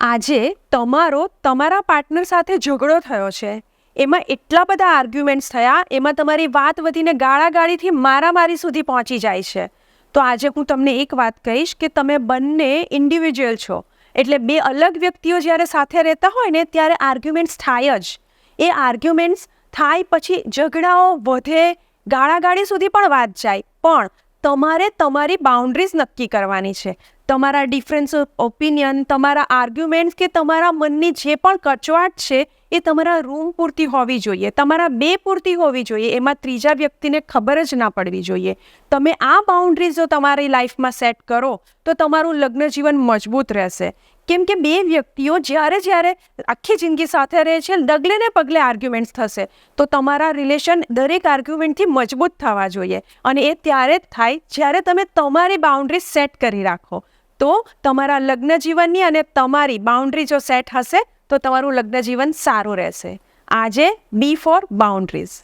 આજે તમારા પાર્ટનર સાથે ઝઘડો થયો છે, એમાં એટલા બધા આર્ગ્યુમેન્ટ્સ થયા, એમાં તમારી વાત વધીને ગાળાગાળીથી મારામારી સુધી પહોંચી જાય છે. તો આજે હું તમને એક વાત કહીશ કે તમે બંને ઇન્ડિવિજ્યુઅલ છો, એટલે બે અલગ વ્યક્તિઓ જ્યારે સાથે રહેતા હોય ને ત્યારે આર્ગ્યુમેન્ટ્સ થાય જ. એ આર્ગ્યુમેન્ટ્સ થાય પછી ઝઘડાઓ વધે, ગાળાગાળી સુધી પણ વાત જાય, પણ તમારે તમારી બાઉન્ડ્રીઝ નક્કી કરવાની છે. તમારા ડિફરન્સ ઓપિનિયન, તમારા આર્ગ્યુમેન્ટ્સ કે તમારા મનની જે પણ કચવાટ છે એ તમારા રૂમ પૂરતી હોવી જોઈએ, તમારા બે પૂરતી હોવી જોઈએ, એમાં ત્રીજા વ્યક્તિને ખબર જ ના પડવી જોઈએ. તમે આ બાઉન્ડ્રીઝ જો તમારી લાઈફમાં સેટ કરો તો તમારું લગ્ન જીવન મજબૂત રહેશે. કેમ કે બે વ્યક્તિઓ જ્યારે આખી જિંદગી સાથે રહે છે, ડગલે ને પગલે આર્ગ્યુમેન્ટ્સ થશે, તો તમારા રિલેશન દરેક આર્ગ્યુમેન્ટથી મજબૂત થવા જોઈએ. અને એ ત્યારે જ થાય જ્યારે તમે તમારી બાઉન્ડ્રીઝ સેટ કરી રાખો. તો તમારા લગ્ન જીવનની અને તમારી બાઉન્ડ્રી જો સેટ હશે તો તમારું લગ્ન જીવન સારું રહેશે. આજે બી ફોર બાઉન્ડ્રીઝ.